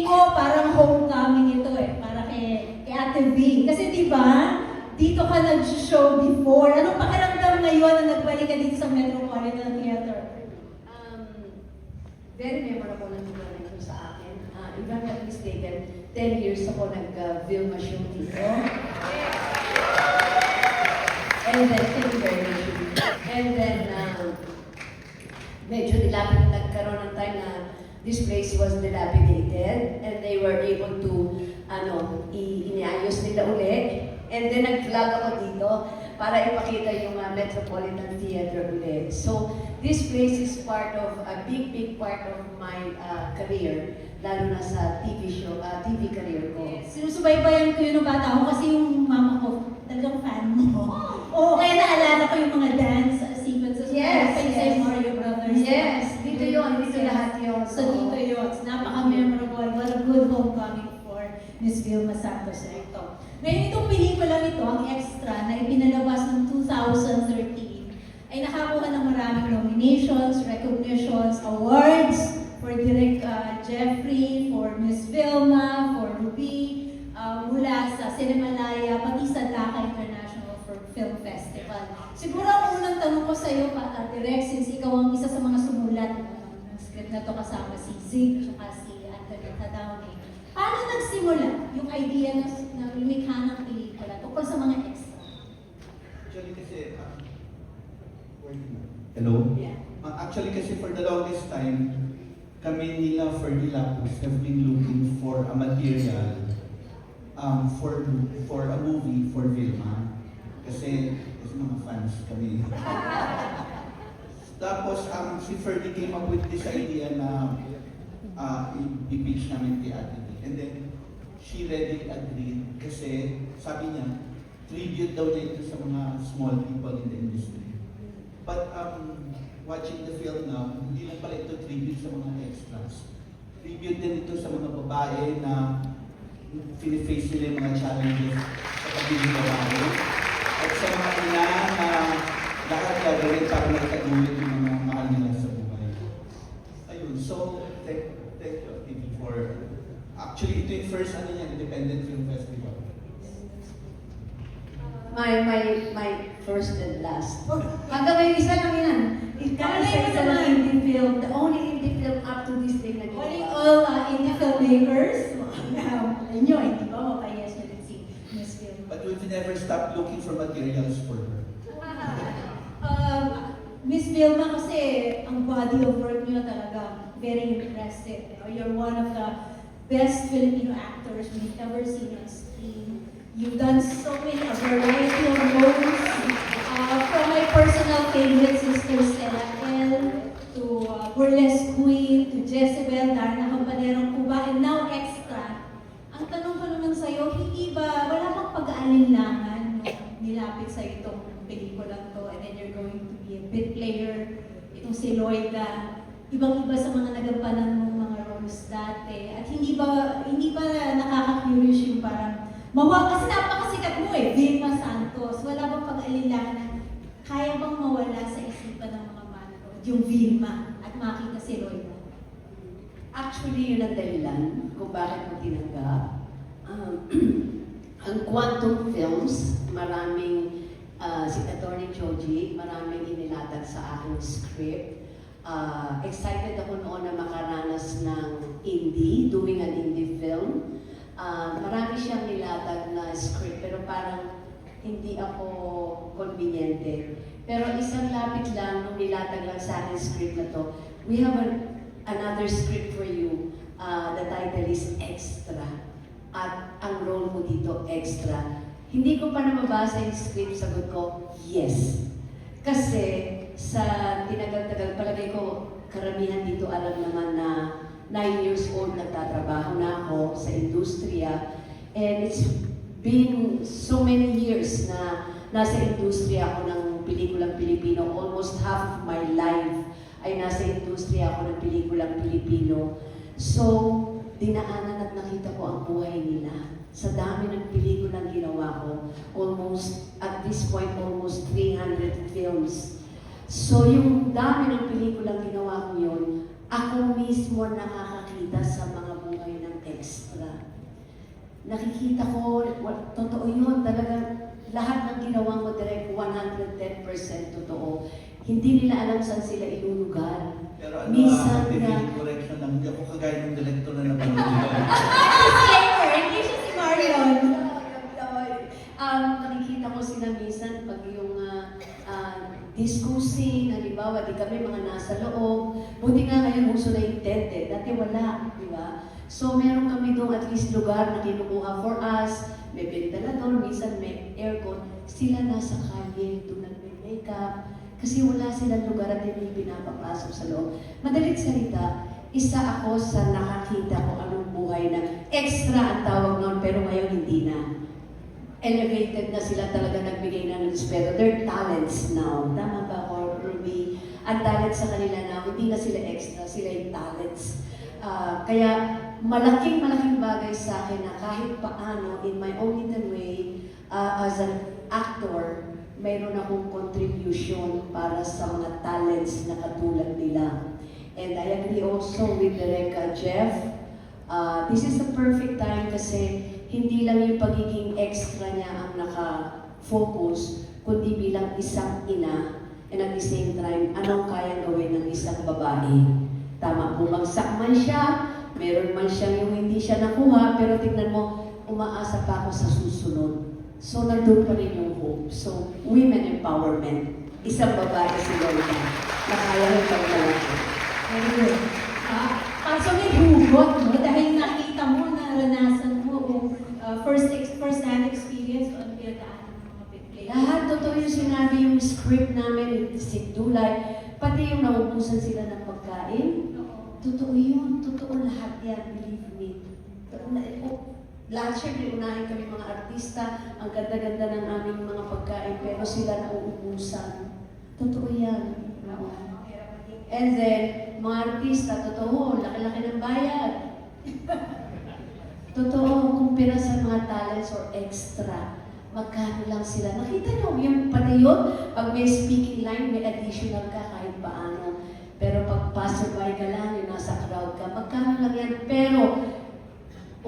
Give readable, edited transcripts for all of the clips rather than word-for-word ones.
feeling ko parang homecoming ito eh, para kay Ate V. Kasi di ba, dito ka nag-show before. Anong pakiramdam ngayon na nagbalik ka dito sa Metropolitan Theater? Very memorable ang lugar nito sa akin. If I'm not mistaken, 10 years ako nag-Vilma show dito. And then, thank you very much. And then, medyo nagkaroon ng time na this place was dilapidated and they were able to, iniayos nila uli. And then, nag-vlog ako dito para ipakita yung Metropolitan Theater ulit. So, this place is part of, a big part of my career, lalo na sa TV career ko. Sinusubaybayan ko yun ng bata ako kasi yung mama ko, talagang fan mo. Oo, kaya naalala ko yung mga dance sequences. Yes, Sa Mario Brothers. Yes, dito yun, dito lahat yun. So, dito yun. Napaka-memorable. What a good homecoming for Miss Vilma Santos ito. Ngayon itong pelikulang ito, ang extra, na ipinalabas ng 2013, ay nakakuha ng maraming nominations, recognitions, awards for Direk Jeffrey, for Miss Vilma, for Ruby, mula sa Cinemalaya, pati sa Dhaka International Film Festival. Siguro ang unang tanong ko sa iyo, Direk, since ikaw ang isa sa mga sumulat ng script na to kasama si Zig at si Anthony Tadaone. Paano nagsimula yung idea na lumikha ng pelikula tungkol sa mga extra? Actually kasi, hello? Yeah. Actually kasi for the longest time, kami nila Ferdy Lapus have been looking for a material for a movie for Vilma. Kasi mga fans kami. Tapos si Ferdy came up with this idea na i-pitch namin kay Ate V. And then she readily agreed kasi sabi niya, tribute daw niya ito sa mga small people in the industry. But watching the film now, hindi lang pala ito tribute sa mga extras. Tribute din ito sa mga babae na face nila yung mga challenges sa pagiging babae. At sa mga ina na lahat gagawin para magkatulad yung mga mahal nila sa buhay. Ayun, so thank you TV for actually ito yung first independent film festival. My first and last. Hanggang ngayon, isa lang yan. Isa lang indie film. The only indie film up to this day na Calling ginawa. all indie filmmakers, inyo, hindi ba mapayas nyo din si Miss Vilma? But we've never stopped looking for materials for her. Miss Vilma, kasi ang body of work niyo talaga very impressive. You know, you're one of the best Filipino actors we've ever seen on screen. You've done so many, a variety of roles, from my personal favorite Sister Stella L, to Burlesque Queen, to Jezebel, Darna Campanerong Cuba, and now Extra. Ang tanong ko naman sa'yo, hindi ba, wala bang pag-aalinlangan nung nilapit sa itong pelikulang to, and then you're going to be a bit player, itong si Loida, ibang-iba sa mga nagampanan mong mga roles dati, at hindi ba nakaka-curious yung parang, kasi napakasikat mo eh, Vilma Santos, wala bang pag-aalinlangan na kaya bang mawala sa isipan ng mga manood, yung Vilma, at makita si Loida? Actually, yun ang dahilan kung bakit mo tinanggap. Ang Quantum Films, maraming, si Atty. Joji, maraming inilatag sa aking script. Excited ako noon na makaranas ng indie, doing an indie film. Marami siyang nilatag na script, pero parang hindi ako konbinyente. Pero isang lapit lang, nung nilatag lang sa akin script na to, we have another script for you. The title is Extra. At ang role mo dito, extra. Hindi ko pa namabasa yung script, sagot ko, yes. Kasi sa tinagal-tagal, palagay ko, karamihan dito alam naman na 9 years old nagtatrabaho na ako sa industriya. And it's been so many years na nasa industriya ako ng pelikulang Pilipino. Almost half of my life ay nasa industriya ako ng pelikulang Pilipino. So, dinaanan at nakita ko ang buhay nila. Sa dami ng pelikulang ginawa ko, at this point, almost 300 films. So, yung dami ng pelikulang ginawa ko yun, ako mismo nakakakita sa mga buhay ng extra. Nakikita ko, totoo yun, talagang lahat ng ginawa mo direct 110% totoo. Hindi nila alam saan sila ilulugar. Pero ano, Minsan activity correction lang, hindi ako kagaya ng director na napanood nila. Disclaimer, hindi siya si Marion. Nakikita ko sila minsan pag yung discussing, halimbawa, di kami mga nasa loob. Buti nga ngayon uso na yung tent eh. Dati wala, di ba? So meron kami doon at least lugar na kinukuha for us. May ventilador, minsan may aircon. Sila nasa kalye, doon nagme-makeup. Kasi wala silang lugar at hindi pinapapasok sa loob. Madalit salita, isa ako sa nakakita ko anong buhay na extra ang tawag noon, pero ngayon hindi na. Elevated na sila talaga, nagbigay na ng respeto. They're talents now. Tama ba ako, Ruby? Ang talent sa kanila now, hindi na sila extra, sila yung talents. Kaya malaking bagay sa akin na kahit paano, in my own little way, as an actor, mayroon akong contribution para sa mga talents na katulad nila. And I agree also with Direk Jeff. This is the perfect time kasi hindi lang yung pagiging extra niya ang naka-focus, kundi bilang isang ina, and at the same time, anong kayang gawin ng isang babae. Tama, bumagsak man siya, meron man siyang yung hindi siya nakuha, pero tignan mo, umaasa pa ako sa susunod. So, nandun pa rin yung hope. So, women empowerment. Isang babae si Lorna na kaya rin paglalaki. Very good. So may hugot, no? Dahil nakita mo, naranasan mo, first-hand experience o ano pinagdaanan ng mga play. Lahat, totoo yung sinabi yung script namin, si Dulay, pati yung naubusan sila ng pagkain. Totoo yun, totoo lahat yan, believe me. Lahat syempre, unahin kami mga artista, ang ganda-ganda ng aming mga pagkain, pero sila nauubusan. Totoo yan. And then, mga artista, totoo, laki-laki ng bayad. Totoo, kumpira sa mga talents or extra, magkano lang sila. Nakita nyo, yung pati yun, pag may speaking line, may additional ka kahit paano. Pero pag passerby ka lang, yung nasa crowd ka, magkano lang yan. Pero,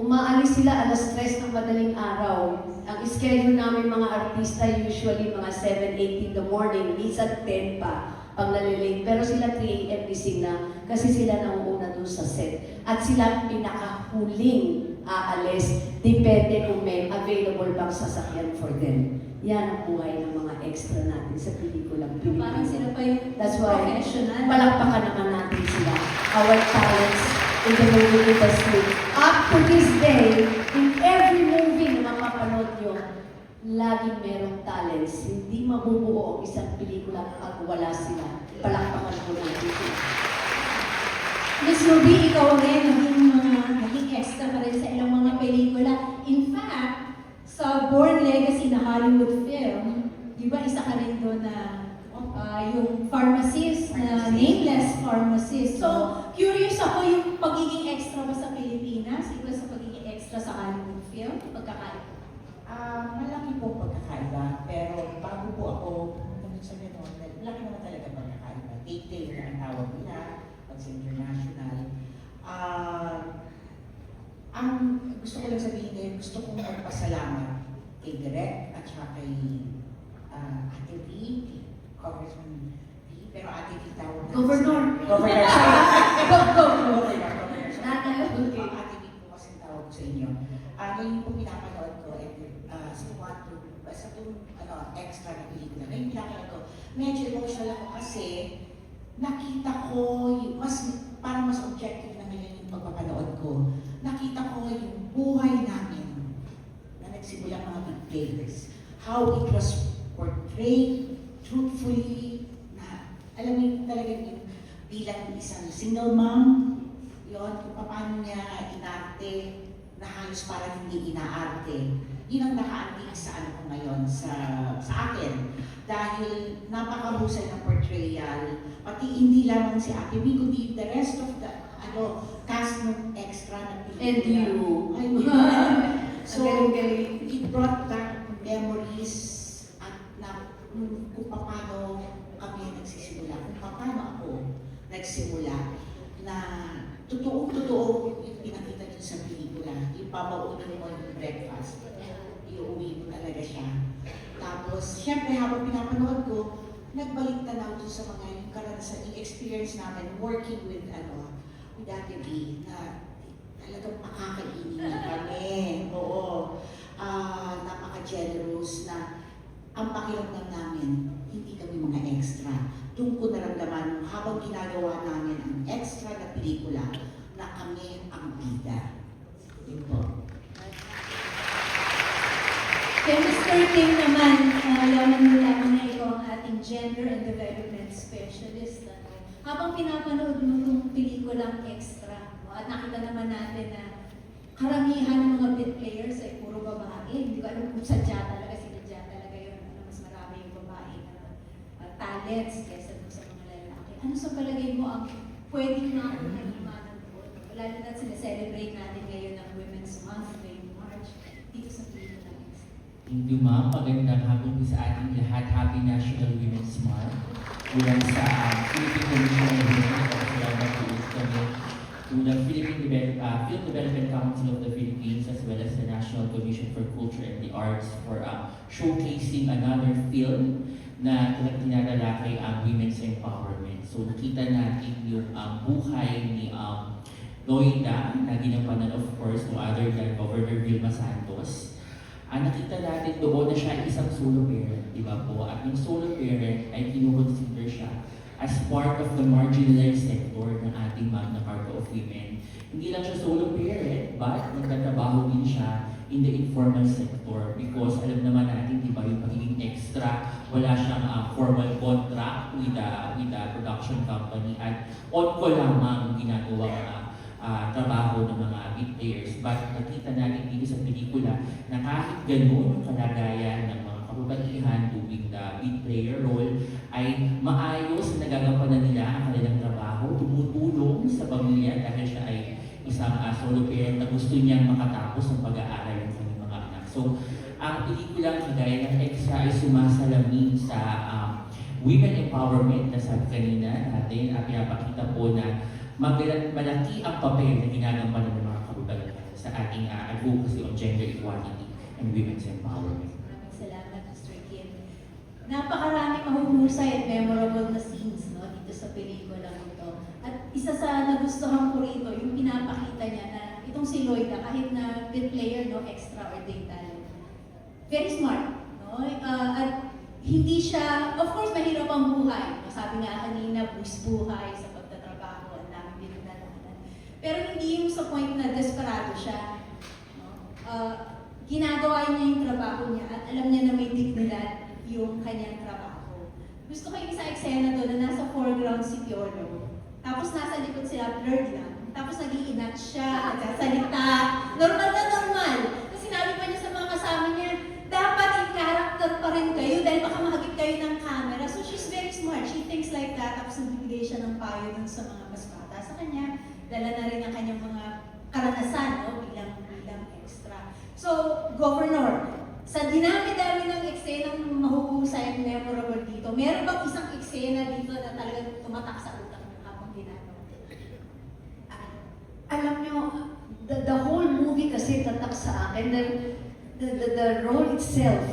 umaalis sila alas 3 ng madaling araw. Ang schedule namin mga artista, usually mga 7, 8 in the morning, minsan 10 pa pag nalilate. Pero sila 3 a.m. gising na kasi sila nauuna doon sa set. At sila pinakahuling aalis. Depende kung may available bang sasakyan for them. Yan ang buhay ng mga extra natin sa pelikulang Pilipino. Parang sila pa yung That's why, professional. palakpakan naman natin sila. Our talents in the movie industry. Up to this day, in every movie na mapapanood nyo, laging merong talents. Hindi mabubuo ang isang pelikula pag wala sila. Palakpakan po natin sila. Miss Ruby, ikaw rin, naging extra ka rin sa ilang mga pelikula. In fact, sa Born Legacy na Hollywood film, di ba isa ka rin doon na yung pharmacist, na nameless pharmacist. So, curious ako yung pagiging extra ba sa Pilipinas, ito sa pagiging extra sa Hollywood film, pagkakaiba. Malaki po pagkakaiba, pero bago po ako pumunta sa gano'n, malaki naman talaga pagkakaiba. Take-take na ang tawag nila, pag sa international. Ang gusto ko lang sabihin ngayon, gusto kong magpasalamat kay Direk at saka kay Ate V, Congressman V, pero Ate V tawag na. Governor. Governor. Governor. Ate V po kasi tawag ko sa inyo. Ngayon po pinapanood ko, sa itong extra na pelikula. Ngayon pinapanood ko, medyo emotional ako kasi nakita ko, parang mas objective na ngayon yung pagpapanood ko. Nakita ko yung buhay namin na nagsimula mga big players. How it was portrayed truthfully, na alam mo yung talagang yung bilang isang single mom, yun, kung paano niya inarte na halos parang hindi inaarte. Yun ang nakaantig sa ano ko ngayon, sa akin. Dahil napakahusay ng portrayal, pati hindi lamang si Ate V, kundi the rest of the cast ng extra na pelikula. And you. Ay, so, it brought back memories at na kung paano kami nagsisimula, kung paano ako nagsimula, na totoo yung pinakita niyo sa pelikula. Yung papaunin mo yung breakfast. Iuwi mo talaga siya. Tapos, syempre habang pinapanood ko, nagbalik tanaw doon sa mga yung karanasan, yung experience namin working with with Ate B, na talagang makakainin na kami. Oo. Napaka-generous na ang pakiramdam namin, hindi kami mga extra. Doon ko naramdaman habang ginagawa namin ang extra na pelikula na kami ang bida. Yun po. Kay Mr. Kim naman, yaman mo lamang na ikaw ang ating gender and development specialist. Habang pinapanood mo itong pelikulang extra, at nakita naman natin na karamihan ng mga bit players ay puro babae. Hindi ko alam kung sinadya talaga yun. Mas marami yung babae na talents kaysa sa mga lalaki. Ano sa palagay mo ang pwedeng makakalimanan doon? Lalo na sineselebrate natin ngayon ang Women's Month, ngayong March, dito sa pelikulang extra. Thank you, ma'am. Magandang hapon sa ating lahat. Happy National Women's Month. Mula sa Philippine Commission on Women, salamat po kami to the Film Development Council of the Philippines as well as the National Commission for Culture and the Arts for showcasing another film na tinatalakay ang women's empowerment. So nakita natin yung buhay ni Noida na ginampanan of course no other than Governor Vilma Santos. Nakita natin doon na siya ay isang solo parent, di ba po? At yung solo parent ay kinukonsider siya as part of the marginalized sector ng ating Magna Carta of Women. Hindi lang siya solo parent, but nagtatrabaho din siya in the informal sector because alam naman natin, di ba, yung pagiging extra, wala siyang formal contract with the production company at on-call lamang ginagawang trabaho ng mga big players. But nakita natin dito sa pelikula na kahit gano'n yung kalagayan ng mga kababaihan doing the big player role ay maayos na nagagampanan nila ang kanilang trabaho, tumutulong sa pamilya dahil siya ay isang solo parent na gusto niyang makatapos ang pag-aaral ng kanyang mga anak. So, ang pelikulang kagaya ng extra ay sumasalamin sa women empowerment na sabi kanina natin at pinapakita po na malaki ang papel na ginagampanan ng mga kababaihan sa ating advocacy on gender equality and women's empowerment. Maraming salamat, Mr. Kim. Napakaraming mahuhusay at memorable na scenes dito sa pelikula ito. At isa sa nagustuhan ko rito, yung pinapakita niya na itong si Loida, kahit na bit player, extra or day talent. Very smart. At hindi siya, of course, mahirap ang buhay. Sabi nga kanina, buhay sa pagtatrabaho, ang daming pinagdadaanan. Pero hindi yung sa point na desperado siya. Ginagawa niya yung trabaho niya at alam niya na may dignidad yung kanyang trabaho. Gusto ko yung isa eksena doon na nasa foreground si Piolo. Tapos nasa likod sila, blurred lang. Tapos nag-iinat siya, nagsasalita. Normal na normal. Tapos sinabi pa niya sa mga kasama niya, dapat in character pa rin kayo dahil baka mahagip kayo ng camera. So she's very smart. She thinks like that. Tapos nagbibigay siya ng payo dun sa mga mas bata sa kanya. Dala na rin ang kanyang mga karanasan bilang extra. So, Governor, sa dinami-dami ng eksenang mahuhusay at memorable dito, meron bang isang eksena dito na talagang tumatak sa utak ng habang ginagawa? Alam nyo, the whole movie kasi tatak sa akin. The role itself,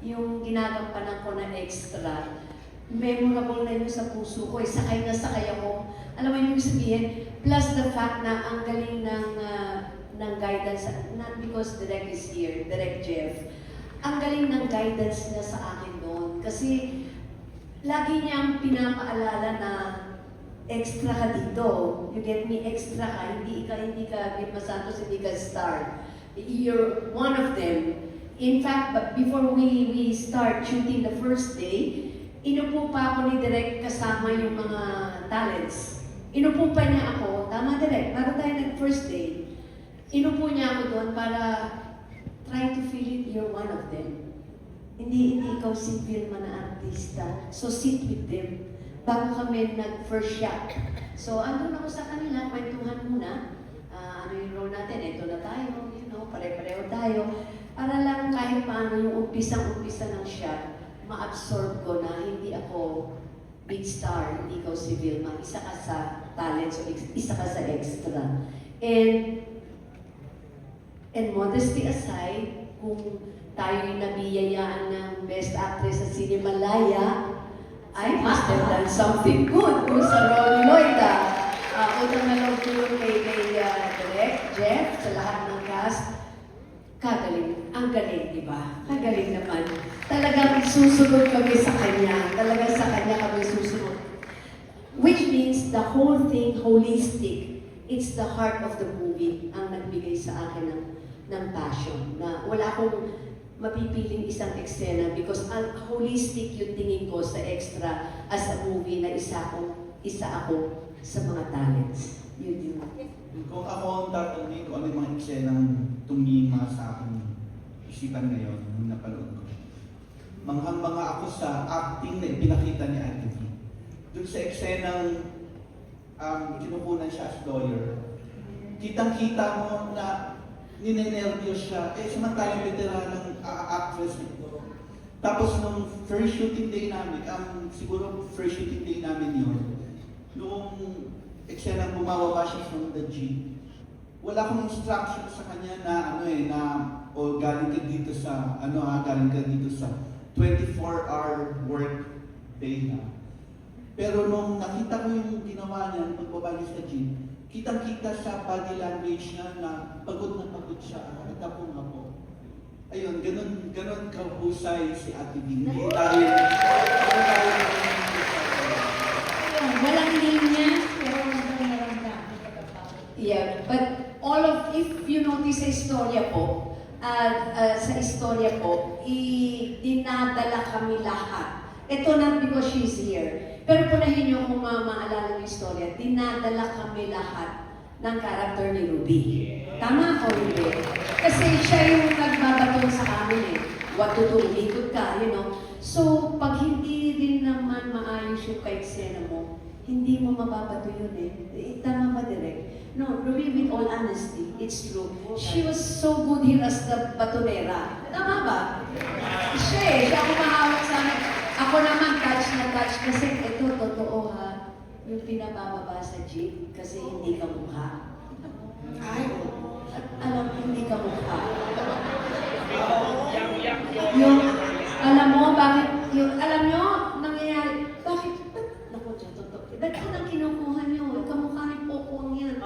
yung ginagampanan ko na extra, memorable na yun sa puso ko. Sakay na sakay ako. Alam mo yung sabihin, plus the fact na ang galing ng guidance, not because Direk is here, Direk Jeff, ang galing ng guidance niya sa akin doon. Kasi lagi niyang pinapaalala na extra ka dito. You get me, extra ka. Hindi ka Vilma Santos, hindi ka star. You're one of them. In fact, but before we start shooting the first day, inupo pa ako ni Direk kasama yung mga talents. Inupo pa niya ako, tama Direk, bago tayo nag-first day. Inupo niya ako doon para try to feel it, you're one of them. Hindi ikaw si Vilma na artista. So sit with them. Bago kami nag-first shot. So andun ako sa kanila, kwentuhan muna. Ano yung role natin? Ito na tayo, pare-pareho tayo. Para lang kahit paano yung umpisang-umpisa ng shot, ma-absorb ko na hindi ako big star, hindi ikaw si Vilma. Isa ka sa talent, so isa ka sa extra. And And modesty aside, kung tayo'y nabiyayaan ng Best Actress sa Cinemalaya, I must have done something good kung sa Ronnie Lloyd. Utang na loob ko yun kay Direk, Jeff, sa lahat ng cast. Kagaling. Ang galing, di ba? Kagaling naman. Talagang susunod kami sa kanya. Talagang sa kanya kami susunod. Which means the whole thing holistic. It's the heart of the movie ang nagbigay sa akin ng passion. Na wala akong mapipiling isang eksena because ang holistic yung tingin ko sa extra as a movie na isa ako sa mga talents. Yun yun. Kung ako ang tatanungin kung ano yung mga eksenang tumima sa aking isipan ngayon nung napanood ko. Manghang-manga ako sa acting na ipinakita ni Ate V. Doon sa eksenang kinukunan siya as lawyer, kitang-kita mo na ninenervyos siya. Samantalang veteranang actress nito. Tapos nung first shooting day namin, siguro first shooting day namin yun, nung eksena bumababa siya from the jeep, wala akong instruction sa kanya na galing ka dito sa galing ka dito sa 24-hour work day na. Pero nung nakita ko yung ginawa niya pagbaba niya sa jeep, kitang-kita sa body language niya na pagod siya, ako. Ayun, ganun kahusay si Ate B. Hindi tayo Walang linya, pero naramdaman. Yeah, but if you notice sa istorya po, dinadala kami lahat. Ito na because she's here. Pero punahin niyo kung maalala ng istorya, dinadala kami lahat ng character ni Ruby. Tama o hindi? Kasi siya yung nagbabaton sa amin eh. What to do, ikot ka, you know. So, pag hindi rin naman maayos yung ka-eksena mo, hindi mo mababato yun eh. Tama ba, Direk? No, Ruby, with all honesty, it's true. She was so good here as the batonera. Tama ba? Siya ang kumahawak sa amin. Ako naman, touch na touch. Kasi ito, totoo ha, yung pinabababa sa jeep, kasi hindi ka mukha. Ay, At alam ko, hindi ka mukha. Alam nyo, nangyayari, bakit, naku, totoo. Ba't ko nang kinukuha nyo? Kamukha ni Pokong yan.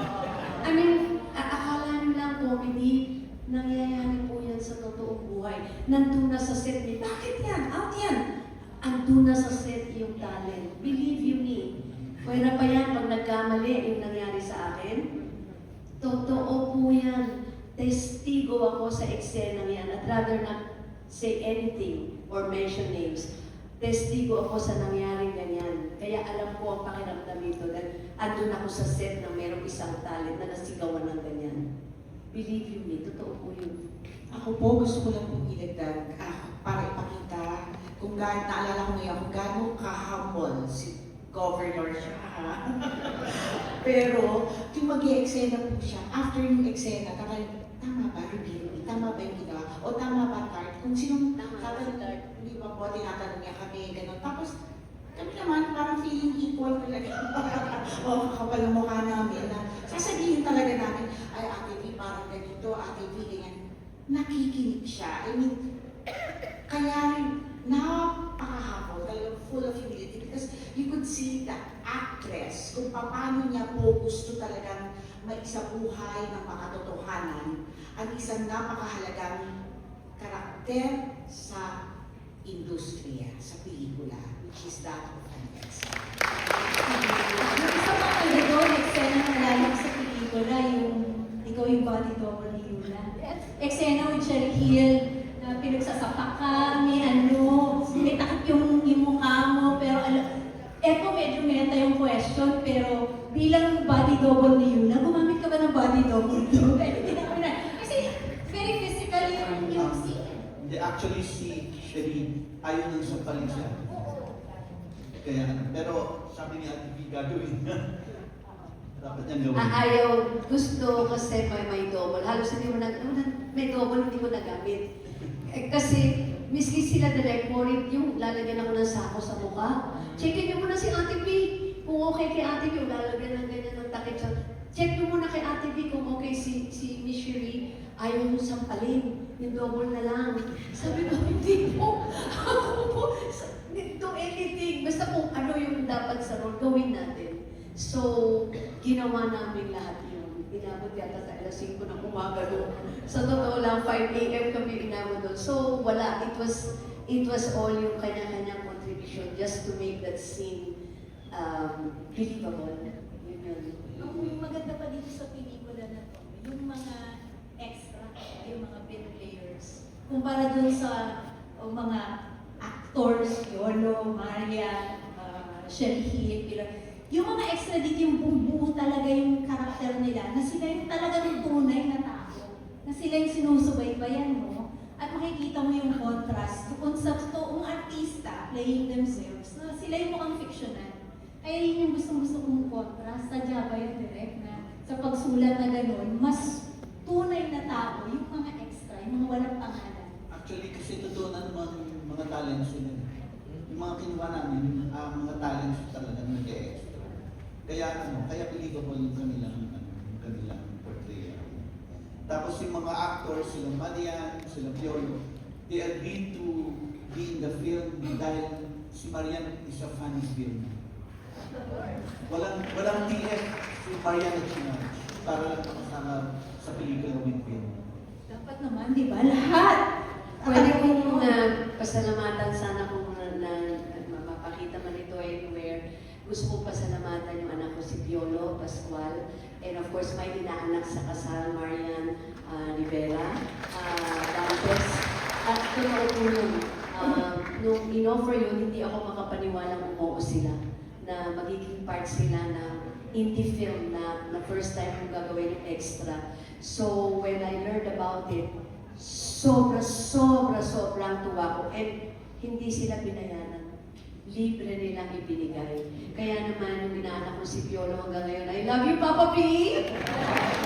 I mean, akala nyo lang comedy, nangyayari po yan sa totoong buhay. Nandun na sa set ni, bakit yan? Out yan. Andun na sa set yung talent. Believe you me. Pwera pa yan pag nagkamali yung nangyari sa akin. Totoo po yan. Testigo ako sa eksena yan. I'd rather not say anything or mention names. Testigo ako sa nangyaring ganyan. Kaya alam ko ang pakiramdam nito dahil andun ako sa set na mayroong isang talent na nasigawan ng ganyan. Believe you me, totoo po yun. ako po gusto ko lang pong ilagdag para ipakita kung naalala ko ngayon kung gaano ka-humble si governor siya. Pero, yung mag-i-eksena po siya, after yung eksena, tama ba, Ruby? Tama ba yung ginawa? O tama ba, Tart? Kung sinong Tart, hindi ba po, tinatanong niya kami, gano'n. Tapos, kami naman, parang feeling equal talaga. O, kapal ang mukha namin na sasabihin talaga namin, ay, Ate V, parang ganito, Ate V, ganyan. Nakikinig siya. I mean, kaya napaka-humble, talagang full of humility because you could see the actress kung paano niya po gusto talagang maisabuhay ng makatotohanan ang isang napakahalagang karakter sa industriya, sa pelikula, which is that of an extra. Yung isa pa kayo doon, eksena na nalala ko sa pelikula, yung ikaw yung body double ni Yula. Eksena with Cherry Hill, na pinagsasapak ka, may takip yung mukha mo, pero eto medyo meta yung question, pero bilang body double ni Yula, gumamit ka ba ng body double to? Kasi very physical yung scene. Hindi, actually si Sherry, ayaw nang sampalin siya. Kaya, pero sabi ni Ate V, gagawin niya. Dapat niyang gawin. Ayaw, gusto kasi may double. Halos hindi mo may double, hindi ko nagamit. Kasi, miski sila direct mo rin, yung lalagyan ako ng sako sa mukha. Checkin niyo muna si Ate V. Kung okay kay Ate V, lalagyan ng ganyan ng takip sa... Check niyo muna kay Ate V kung okay si Miss Sherry. ayaw mo sampalin, yung double na lang. Sabi ko, hindi po. Ako po, do anything. Basta kung ano yung dapat sa role, gawin natin. So, ginawa namin lahat yun. Inabot yata sa alas 5 ng umaga doon. Sa totoo lang, 5 a.m. kami inabot doon. So, wala. It was all yung kanya-kanyang contribution just to make that scene believable. Yun yun. Ang maganda pa dito sa pelikula na to, yung mga extra, yung mga bit players. Kumpara dun sa mga actors, Yolo, Maria, Shelly Hill, yung mga extra dito, yung bumubuo talaga yung karakter nila, na sila yung talagang tunay na tao, na sila yung sinusubaybayan mo, at makikita mo yung contrast kung sa totoong artista playing themselves, na sila yung mukhang fictional. Kaya yun yung gustong-gusto kong contrast, sadya ba yun direct na sa pagsulat na gano'n, mas tunay na tao yung mga extra, yung mga walang pangalan. Actually, kasi totoo na naman yung mga talents yun. Yung mga kinuha namin, mga talents talaga nag-extra. Kaya believable yung kanilang portrayal. Tapos yung mga actors, sila Marian, sila Piolo, they agreed to be in the film dahil si Marian is a funny film. Walang TF si Marian at siya para lang makasama sa pelikula with film. Dapat naman, di ba? Lahat! Pwede kong pasalamatan sana kung mapakita man ito anywhere. Gusto ko pasalamatan yung anak ko si Piolo Pascual. And of course, may inaanak sa kasal, Marian Rivera. Dantes. At totoo po yun. Nung in-offer yun, hindi ako makapaniwalang umuo sila na magiging part sila ng indie film na first time kong gagawin yung extra. So, when I learned about it, sobrang tuwa ko. And hindi sila binayaran. Libre nilang ibinigay. Kaya naman, yung inaanak ko si Piolo hanggang ngayon, I love you, Papa P!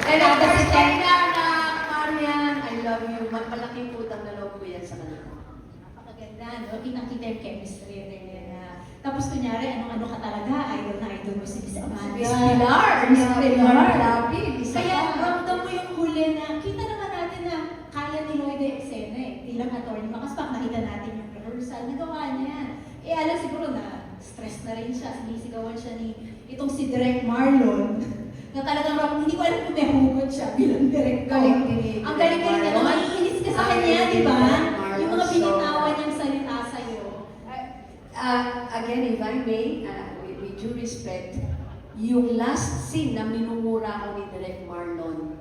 And of course, kay Nana, Marian, I love you. Malaking putang na loob ko yan sa kanila. Napakaganda, no? Kitang-kita yung chemistry rin nila. Tapos kunyari, ano ka talaga, idol na idol mo si Miss Amanda. Miss Pilar! Miss Pilar! Grabe, isa Kaya pa. ramdam mo yung huli na, kita naman natin na kaya ni Lloyd yung eksena eh. Bilang attorney, makaspak nakita natin yung rehearsal, nagawa niya yan. Eh alam siguro na stress na rin siya, sinisigawan siya ni itong si Direk Marlon. Na talagang hindi ko alam kung may hugot siya bilang director. Galing din. Ang galing-galing niya, maiinis ka sa kanya, di ba? Yung mga binitawan niyang salita sa'yo. Again, if I may, with due respect, yung last scene na minumura ko ni Direk Marlon,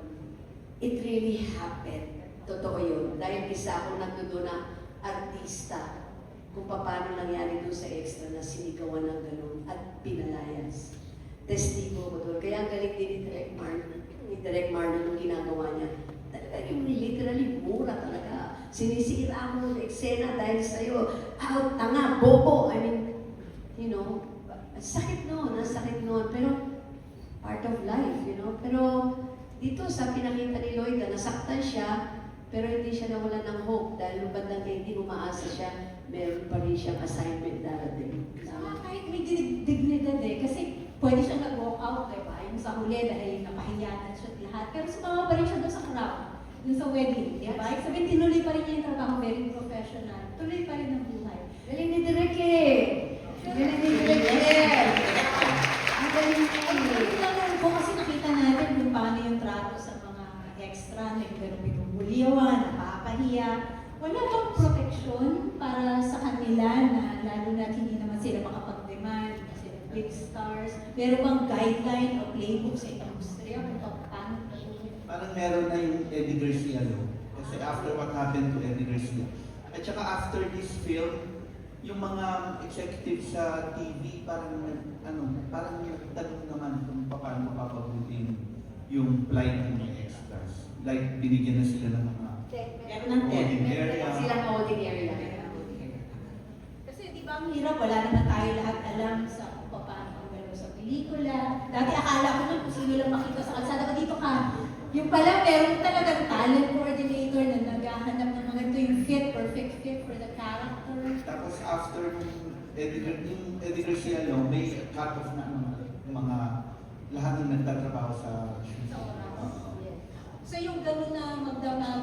it really happened. Totoo yun. Dahil isa ako nagdudo na artista kung paano nangyari doon sa extra na sinigawan ng ganun at pinalayas. Testigo ko doon. Kaya ang galing din ni Direk Marlon nung ginagawa niya. Talaga yung literally mura talaga. Sinisira mo ng eksena dahil sa'yo. Tanga, bobo. I mean, you know, sakit noon, sakit noon. Pero, part of life, you know. Pero, dito sa pinakita ni Lloyd, nasaktan siya, pero hindi siya nawalan ng hope dahil nung bandang hindi umaasa siya, meron pa rin siyang assignment darating. Kahit may dignidad eh, kasi pwede siyang nag-walk out, diba? Yung sa huli dahil napahiyanan siya at lahat. Pero sumama pa rin siya doon sa crowd, doon sa wedding, diba? Ibig sabihin, tinuloy pa rin niya yung trabaho, very professional. Tuloy pa rin ang buhay. Galing ni Direk eh! Galing ni Direk eh! Ang galing niya eh! Ang po kasi nakita natin kung paano yung trato sa mga extra, like pero pinubuliwan, napapahiya. Wala bang proteksyon para sa kanila na lalo na hindi naman sila makapag-demand kasi big stars? Meron bang guideline o playbook sa industriya kung paano? Parang meron na yung Eddie Garcia law. Kasi after what happened to Eddie Garcia. At saka after this film, yung mga executives sa TV parang nagtanong naman kung paano mapapabuti yung plight ng mga extras. Like binigyan na sila ng mga Meron ng holding area. Silang holding area. Kasi di ba ang hirap, wala naman tayo lahat alam sa kung paano ang galaw sa pelikula. Dati akala ko nun kung sino lang makita sa kalsada ko dito ka. Yung pala, meron talagang talent coordinator na naghahanap ng mga ito yung perfect fit for the character. Tapos after yung Eddie Garcia law, may cut-off na ng mga lahat ng nagtatrabaho sa shoot. So yung gano'n na magdamag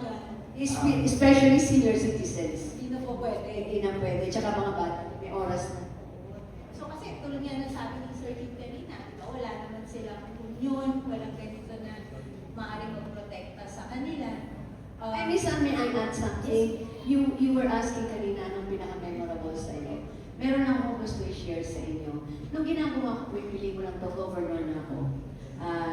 Especially senior citizens. Hindi na po pwede. Hindi na pwede. Tsaka mga bata, may oras na. So kasi tulad nga ng sabi ni Sir Kit kanina, di ba, wala naman silang union, walang ganito na maaaring magprotekta sa kanila. Miss Ann, may I add something? You were asking kanina anong pinaka-memorable sa inyo. Meron akong gusto i-share sa inyo. Nung ginagawa ko po yung pelikulang to, governor na ako.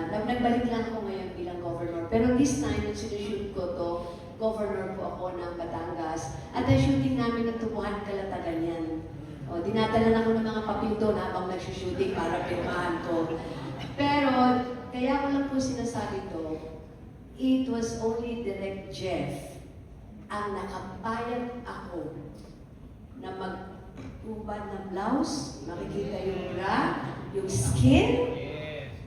Nagbalik lang ako ngayon bilang governor. Pero this time, nung sinushoot ko to, governor po ako ng Batangas. At ang shooting namin ng Tubuhan Kalatagan yan. O, dinadala na ako ng mga papel doon habang nagsushooting para pirmahan ko. Pero, kaya ko lang po sinasabi to, it was only Direct Jeff ang nakapayag ako na mag-ubad ng blouse, makikita yung bra, yung skin,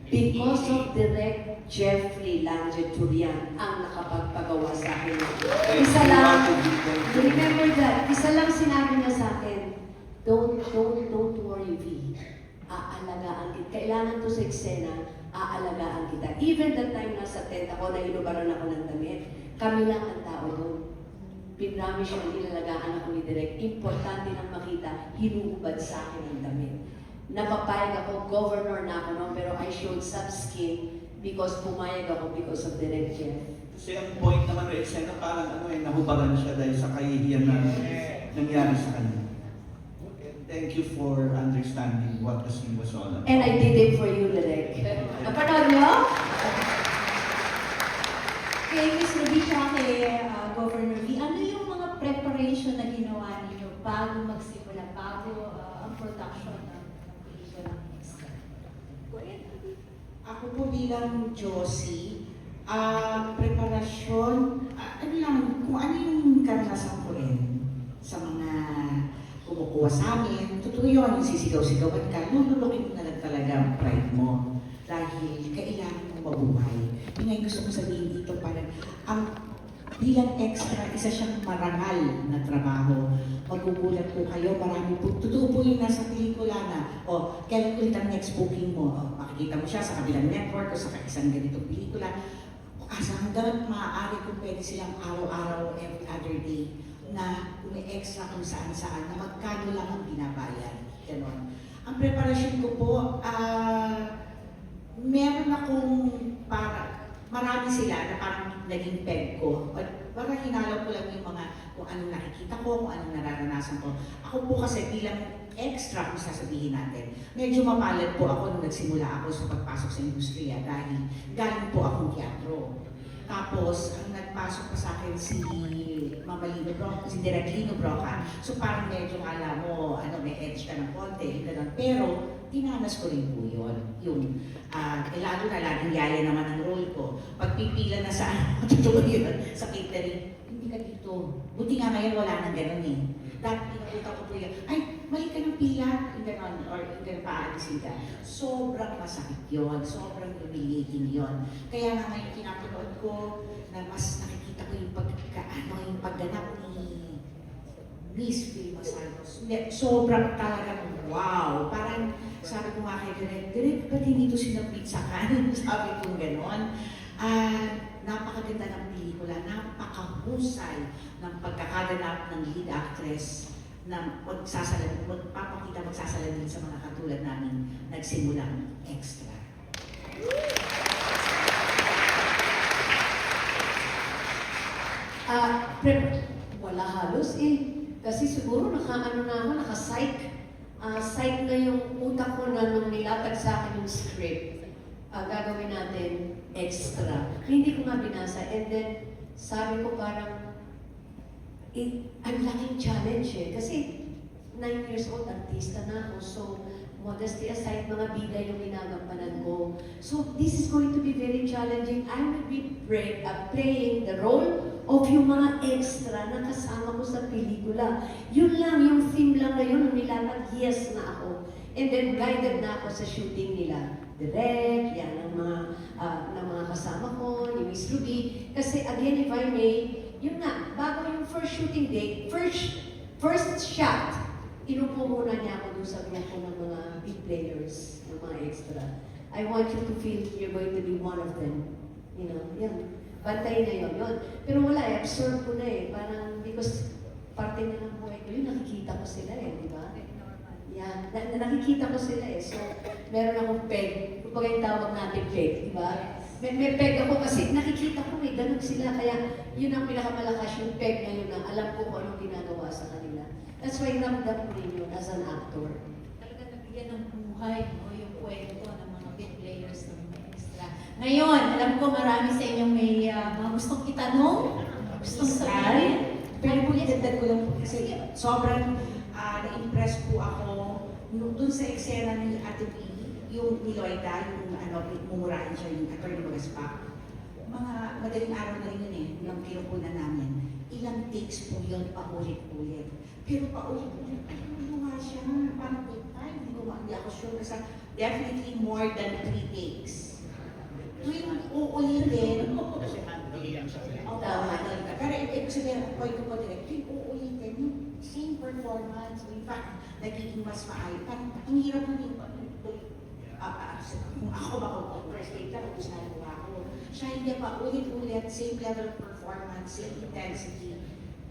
because of Direct Jeffrey Langeturian ang nakapagpagawa sa akin. Isa lang, remember that, isa lang sinabi niya sa akin, don't worry, V. Aalagaan kita. Kailangan to sa eksena, aalagaan kita. Even the time nasa tent ako, na inubaran ako ng damit, kami lang ang tao doon. Pinrami siya, ilalagaan ako ni Direk. Importante nang makita, hinuubad sa akin ang damit. Napapayag ako, governor na ako noon, pero I showed some skin because pumayag ako because of Direk Jeff. Kasi ang point naman ng eksena, parang nahubaran siya dahil sa kahihiyan na nangyari sa kanya. Thank you for understanding what the scene was all about. And I did it for you, Direk. Napanood niyo? Kay Miss Ruby siya kay Governor V, ano yung mga preparation na ginawa ninyo bago magsimula, bago ang production ng pelikula ng Extra? Go ahead, Ruby. Ako po bilang Josie, preparasyon, ano lang, kung ano yung karanasan ko rin sa mga kumukuha sa amin, totoo yun, yung sisigaw-sigawan ka, lululokin mo na lang talaga ang pride mo dahil kailangan mo mabuhay. Yung nga yung gusto ko sabihin dito, parang bilang extra, isa siyang marangal na trabaho. Magugulat po kayo, marami po, totoo po yung nasa pelikula na, kailan ulit ang next booking mo? Makikita mo siya sa kabilang network o sa isang ganitong pelikula. Hanggang maaari kung pwede silang araw-araw, every other day, na umi-extra kung saan-saan, na magkano lang ang binabayad. Ganon. Ang preparasyon ko po, meron akong marami sila na parang naging peg ko. Parang hinalaw ko lang yung mga kung anong nakikita ko, kung anong nararanasan ko. Ako po kasi bilang extra kung sasabihin natin, medyo mapalad po ako nung nagsimula ako sa pagpasok sa industriya dahil galing po akong teatro. Tapos, ang nagpasok pa sa akin si Mama Lino Broca, si Direk Lino Broca. So parang medyo alam mo, may edge ka ng konti, gano'n. Pero, tinanas ko rin po yun. Lalo na laging yaya naman ang role ko. Pagpipila na sa totoo yun, sa catering, hindi ka dito. Buti nga ngayon wala nang gano'n eh. Dati pinapunta ko po yun, ay, mali ka ng pila, gano'n, or gano'n paalisin ka. Sobrang masakit yun, sobrang humiliating yun. Kaya nga ngayon pinapanood ko na mas nakikita ko yung pagganap ni Miss Vilma Santos. Sobrang talagang wow. Parang sabi ko nga kay Direk, ba't hindi ito sinabit sa kanin? Sabi ko gano'n. Napakaganda ng pelikula, napakahusay ng pagkakaganap ng lead actress na magsasalamin sa mga katulad namin nagsimulang extra. Wala halos eh. Kasi siguro naka-psych. Psych na yung utak ko na nung nilatag sa akin yung script. Gagawin natin extra. Hindi ko nga binasa. And then, sabi ko parang, ang laking challenge eh. Kasi 9 years old, artista na ako. So, modesty aside, mga bida yung ginagampanan ko. So, this is going to be very challenging. I will be playing the role of yung mga extra na kasama ko sa pelikula. Yun lang, yung theme lang na yun, nilatag, yes na ako. And then, guided na ako sa shooting nila. Direct, yan, ng mga kasama ko, ni Miss Ruby. Kasi again, if I may, yun nga, bago yung first shooting day, first shot, inupo muna niya ako doon sa grupo ng mga big players, ng mga extra. I want you to feel you're going to be one of them. You know, yan. Bantayin niya yun. Pero wala, absorb ko na eh. Parang, because parte na ng buhay ko yun, nakikita ko sila eh, di ba? Yan, nakikita ko sila eh. So, meron akong peg. Kumbaga yung tawag natin peg, di ba? May peg ako kasi nakikita ko eh, ganun sila. Kaya yun ang pinakamalakas yung peg na yun na alam ko kung anong ginagawa sa kanila. That's why ramdam ko rin yun as an actor. Talaga nabigyan ng buhay, no? Yung kwento ng mga big players ng mga extra. Ngayon, alam ko marami sa inyong may mga gustong itanong, gustong sabihin. Pero po idagdag ko lang po kasi sobrang na-impress po ako dun sa eksena ni Ate P, yung ni Loida, yung mumurahin siya, yung attorney Magaspa. Mga madaling araw na rin yun eh, nung kinukunan namin. Ilang takes po yun, paulit-ulit. Pero paulit-ulit, ano nga siya, parang 8 hindi ako sure, basta definitely more than 3 takes. Tuwing uulitin, Tama. pero ibig sabihin, point ko po direct, yung uulitin, yung same performance, in fact, nagiging mas maayos. Parang ang hirap na yung kung ako ba kung first take lang, kung ginagawa ko. Siya hindi pa ulit-ulit, same level of performance, same intensity,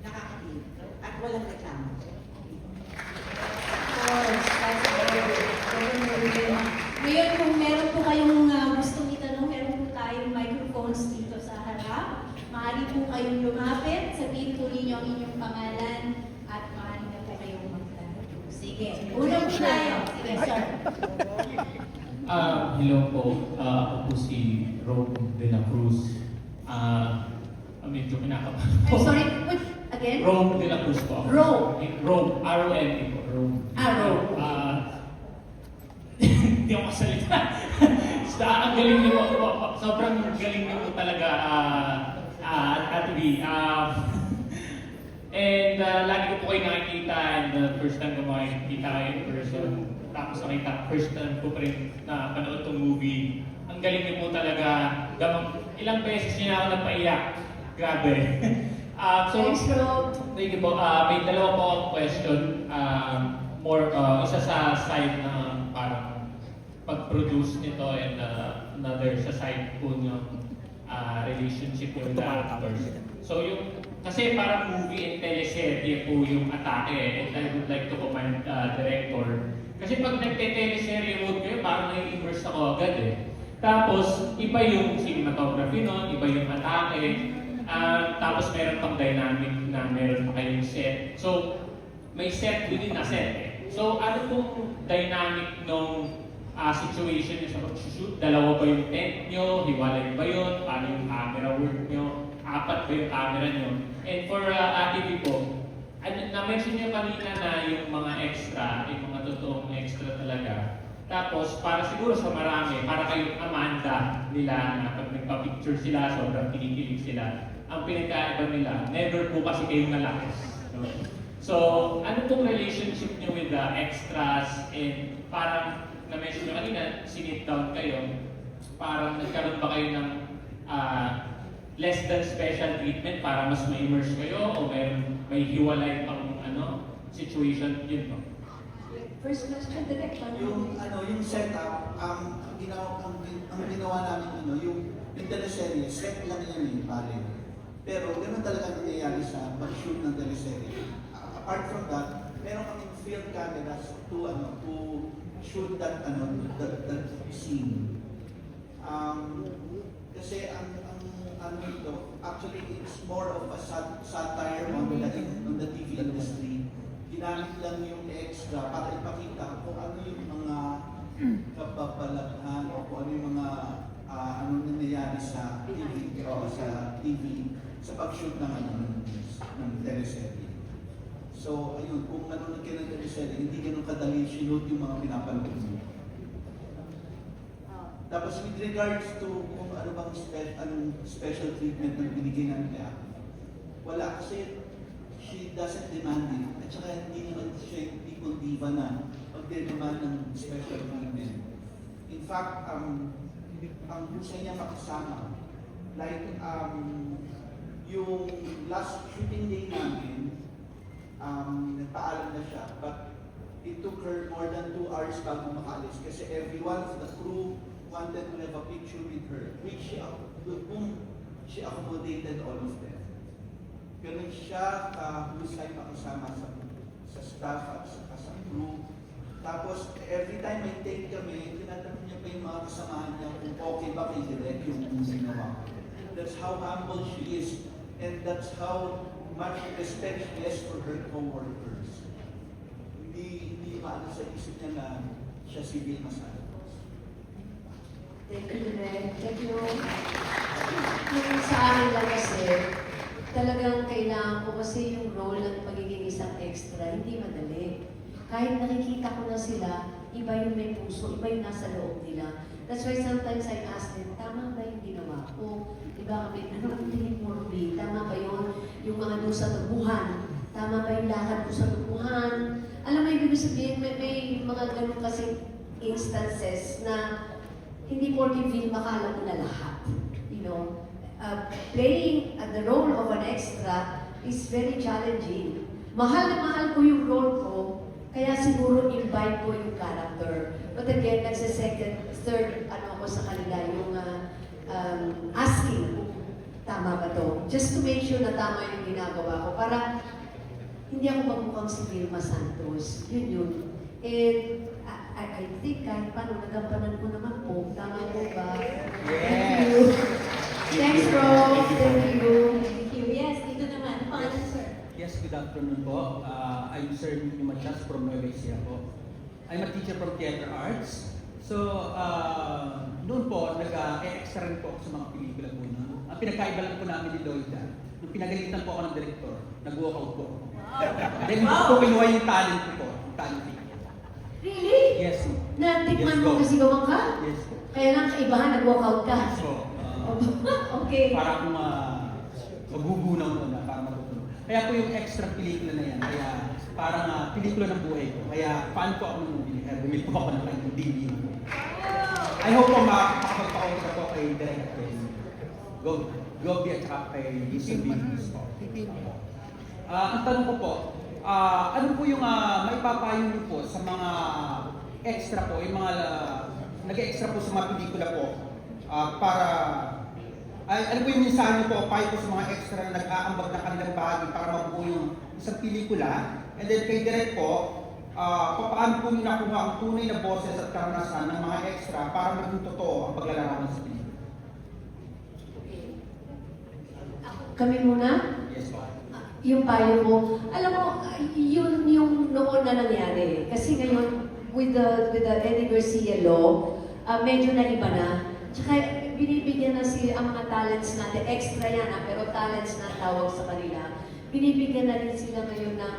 nakakabilib. At walang reklamo. Ngayon, kung meron po kayong gustong itanong, meron po tayong microphones dito sa harap. Maaari po kayong lumapit, sabihin po ninyo ang inyong pangalan at maaari na po kayong magtanong. Sige, unang po tayo. Sige, sir. Hello po. Ako po si Rome de la Cruz. Medyo kinakabahan po. I'm sorry, what? Again? Rome de la Cruz po. Rome. Rome. R-O-M-E po. Rome. Rome. Hindi ako masalita. Basta ang galing niyo po. Sobrang galing niyo po talaga, Ate B. And lagi ko po kayo nakikita and first time ko makikita kayo in person. Tapos nakita, first time ko pa rin na panood tong movie. Ang galing niyo po talaga. Ilang beses niyo na ako napaiyak. Grabe. Thanks, Rome. Thank you po. May dalawa po akong question. Isa sa side na parang pag-produce nito and another sa side po ng relationship with the actors. So yung, kasi parang movie and teleserye po yung atake and I would like to commend director. Kasi pag nagte-teleserye mode kayo, parang nai-immerse ako agad eh. Tapos, iba yung cinematography nun, iba yung atake. Tapos meron pang dynamic na meron pa kayong set. So, may set within a set eh. So, ano pong dynamic nung situation nyo sa pag-shoot? Dalawa ba yung tent nyo? Hiwalay ba yun? Paano yung camera work nyo? Apat ba yung camera nyo? And for Ate B po, na-mention nyo kanina na yung mga extra, yung mga totoong extra talaga. Tapos, para siguro sa marami, para kayong Amanda nila na pag nagpa-picture sila, sobrang kinikilig sila. Ang pinagkaiba nila, never po kasi kayong nalakas. So, ano pong relationship niyo with the extras and parang na-mention nyo kanina, sinit down kayo, parang nagkaroon ba kayo ng less than special treatment para mas ma-immerse kayo o may hiwalay pang situation yun po? First question, direct pa. Yung setup, ang ginawa namin yung teleserye, set lang yan eh, pare. Pero ganoon talaga nangyayari sa pag-shoot ng teleserye. Apart from that, meron kaming field cameras to shoot that scene. Kasi ang ito, actually it's more of a satire on the TV industry. Ginamit lang yung extra para ipakita kung ano yung mga kababalaghan o kung ano yung mga nangyayari sa TV o sa pag-shoot ng teleserye. So, ayun, kung nanonood kayo ng teleserye, hindi ganun kadali sinod yung mga pinapanood mo. Tapos with regards to kung ano bang special treatment na binigay namin kaya, wala kasi she doesn't demand it. At saka hindi naman siya yung people diva na pag-demand ng special treatment. In fact, ang gusto niya makasama, like yung last shooting day namin, nagpaalam na siya, but it took her more than 2 hours bago makalis kasi everyone of the crew wanted to have a picture with her, which she accommodated all of them. Ganun siya kahusay makasama sa staff at sa crew. Tapos, every time may take kami, tinatanong niya pa yung mga kasamahan niya kung okay ba kay Direk yung ginawa. That's how humble she is. And that's how much respect she has for her co-workers. Hindi maano sa isip niya na siya si Vilma Santos. Thank you, Direk. Thank you. Yung sa akin lang kasi, talagang kailangan ko kasi yung role ng pagiging isang extra, hindi madali. Kahit nakikita ko na sila, iba yung may puso, iba yung nasa loob nila. That's why sometimes I ask them, tama ba yung ginawa ko? Diba kami, ano ang tingin mo, Ruby? Tama ba yun? Yung mga doon sa tubuhan? Tama ba yung lakad ko sa tubuhan? Alam mo, ibig sabihin, may mga ganun kasi instances na hindi porke film makala mo na lahat. You know, playing the role of an extra is very challenging. Mahal na mahal ko yung role ko, kaya siguro invite ko yung character. But again, nagsa-second, third, ako sa kanila, yung asking kung tama ba to. Just to make sure na tama yung ginagawa ko. Para hindi ako magmukhang si Vilma Santos. Yun. And I think kahit paano, nagampanan ko naman po. Tama po ba? Thank you. Thanks, bro. Thank you. Thank you. Yes, dito naman. Pangalan, sir. Yes, good afternoon po. I'm Sir Nicky Matias from Nueva Ecija po. I'm a teacher from Theater Arts. So, noon po, nag-extra rin po ako sa mga pelikula po noon. Ang pinagkaiba lang po namin ni Lloyda, nung pinagalitan po ako ng director, nag-walkout po. Then, hindi ko po kinuha yung talent ko po, yung talent ko. Really? Yes. Natikman Yes, mo po. kasi gawan ka? Yes po. Kaya lang kaibahan, nag-walkout ka. So, Okay. para akong maghugunaw mo na, para matutunan. Kaya po yung extra pelikula na yan, kaya parang pelikula ng buhay ko. Kaya fan po ako ng movie, kaya bumili po ako ng kanyang DVD. I hope po makakapagpakaunta po kay Direk at kay Gobi at saka kay Mr. Beans po. Ang tanong ko po, ano po yung maipapayo niyo po sa mga extra po, yung mga nag-extra po sa mga pelikula po, para ano po yung mensahe niyo po, payo po sa mga extra na nag-aambag ng kanilang bahagi para mabuo yung isang pelikula. And then kay Direk po, paano po niyo nakuha ang tunay na boses at karanasan ng mga extra para maging totoo ang paglalarawan sa pelikula? Kami muna? Yes po. Yung payo mo, alam mo, yun yung noon na nangyari. Kasi ngayon, with the Eddie Garcia law, medyo naiba na. Tsaka binibigyan na ang mga talents natin, extra yan pero talents na tawag sa kanila. Binibigyan na rin sila ngayon ng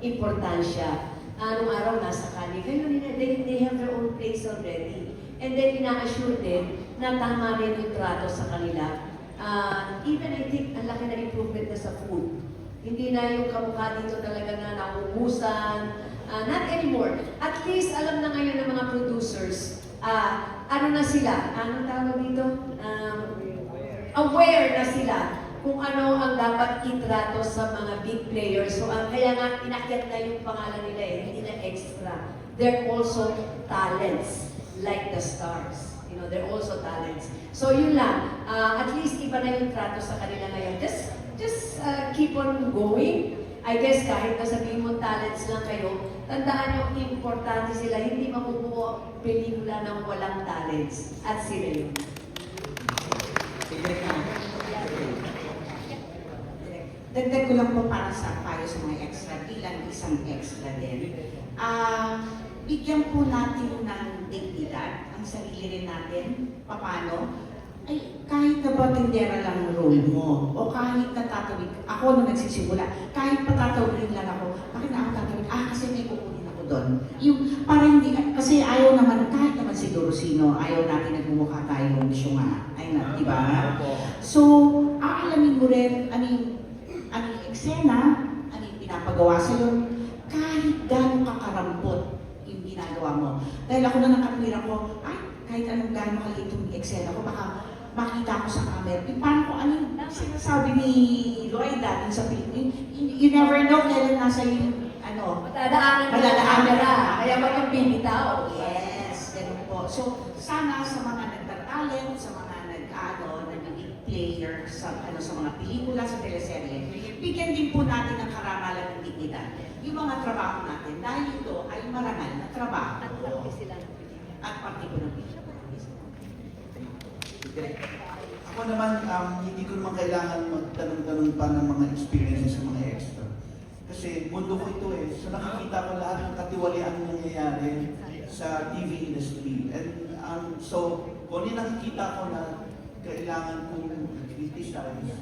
importansya. Anong araw nasa kanya. Ngayon, they have their own place already. And then, ina-assure din na tama rin yung trato sa kanila. Even I think, ang laki na improvement na sa food. Hindi na yung kamukha dito talaga na nauubusan. Not anymore. At least, alam na ngayon ng mga producers, ano na sila? Anong tawag dito? Aware na sila kung ano ang dapat itrato sa mga big players. So, kaya nga, inakyat na yung pangalan nila hindi na extra. They're also talents, like the stars. You know, they're also talents. So, yun lang. At least, iba na yung trato sa kanila ngayon. Just keep on going. I guess kahit nasabihin mo talents lang kayo, tandaan nyo, importante sila. Hindi mabubuo ang pelikula ng walang talents. At sila yun. Dagdag ko lang po para sa payo sa mga extra, bilang isang extra din. Bigyan po natin ng dignidad ang sarili rin natin. Paano? Ay, kahit na batindera lang ang role mo, o kahit natatawid, ako na nagsisimula, kahit patatawid lang ako, bakit na ako tatawid? Kasi may kukunin ako doon. Yung, para hindi, kasi ayaw naman, kahit naman siguro sino, ayaw natin nagmumukha tayong syunga. Ay na, di ba? So, aalamin mo rin, anong eksena, anong pinapagawa sa'yo, kahit gano'ng kakarampot yung ginagawa mo. Dahil ako na nakatwira ko, kahit anong gano'ng kaliit yung eksena ko, baka makita ko sa camera. Paano ko, ano yung sinasabi ni Lloyd dun sa Pilipinas? You never know kailan nasa yung, Madadaanan ka ng camera, kaya wag kang bibitaw. Yes, ganun po. So, sana sa mga nagtatalent, sa mga nagiging player sa mga pelikula, sa teleserye, bigyan din po natin ng karangalan ng dignidad yung mga trabaho natin dahil ito ay marangal na trabaho. At parte po ng pelikula. Ako naman, hindi ko naman kailangan magtanong-tanong pa ng mga experiences sa mga extra. Kasi mundo ko ito eh. So nakikita ko lahat ng katiwalian na nangyayari sa TV industry. And so, kung ano yung nakikita ko na kailangan kong criticize,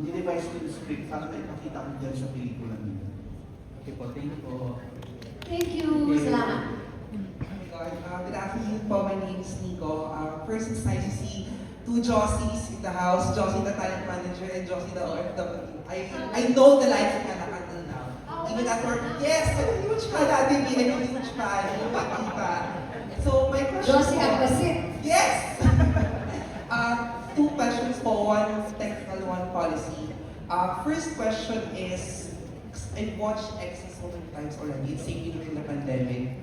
nirevise ko yung script para may pakita ko dyan sa pelikula nila. Okay po, thank you po. Thank you. Salamat. Good afternoon po, my name is Nico. First, it's nice to see two Jossies in the house, Jossie the talent manager and Jossie the OFW. I know the life of Anak until now. Even at work, yes, I'm a huge fan, Ate B, I'm a huge fan, Pakita. So my question Josie Agbasit. Yes! Two questions po, one technical, one policy. First question is, I've watched Exes so many times already, it's same during the pandemic.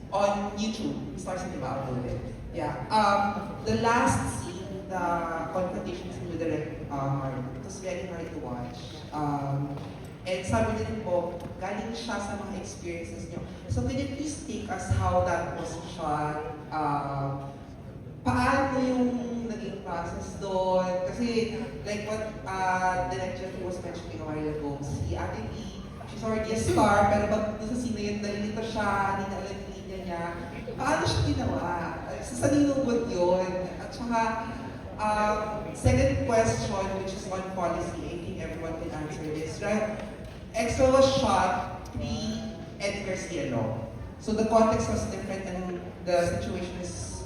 On YouTube, stars in the uploaded. Yeah. The last scene, the confrontation scene with the it was very hard to watch. And sabi din po, galing siya sa mga experiences niyo. So can you please take us how that was shot? Paano yung naging process doon? Kasi like what Direct Jeffrey was mentioning a while ago, si Ate B, she's already a star, pero pag doon sa scene na yun, nalilito siya, hindi na alam yung linya niya. Paano siya ginawa? Sa saninubot yun? At saka, second question, which is on policy, I think everyone can answer this, right? Extra was shot pre-Eddie Garcia law. So the context was different and the situation is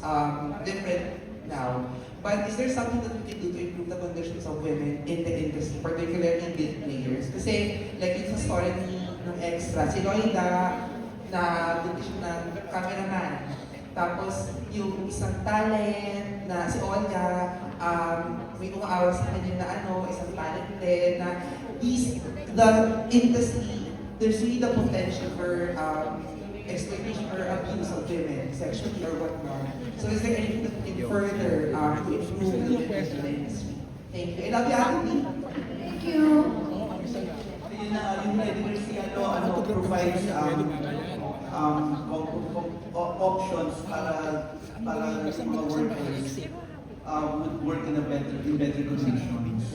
different now. But is there something that we can do to improve the conditions of women in the industry, particularly in big players? Kasi like yung sa story ng Extra, si Loida na buntis siya ng cameraman. Tapos yung isang talent na si Olga, may umaawa sa kanya na isang talent din na the industry, there's really the potential for exploitation or abuse of women, sexually or whatnot. So is there anything that we can further to improve the industry? Thank you. I love you, Ate. Thank you. Yung Eddie Garcia provides options para mga workers would work in better conditions.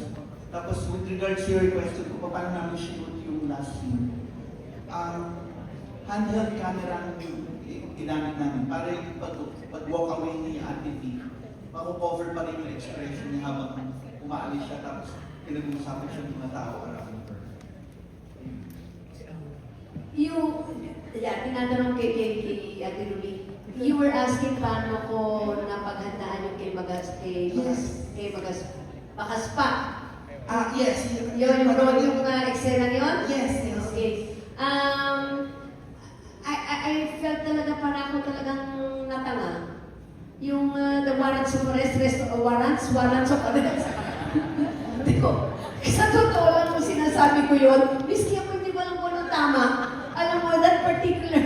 Tapos with regards to your question kung paano namin shoot yung last scene, handheld camera ang ginamit namin para yung pag-walk away ni Ate V, mako-cover pa rin yung expression niya habang umaalis siya tapos pinag-uusapan siya ng mga tao around her. Tinatanong kay Ate Ruby, you were asking paano ko napaghandaan yung kay Magaspa. Yes. Yung eksena yun? Yes. Okay. I felt talaga para ako talagang natanga. Yung the warrants of arrest, warrants of arrest. Hindi ko. Sa totoo lang kung sinasabi ko yun, miski ako hindi ko alam kung anong tama. Alam mo, that particular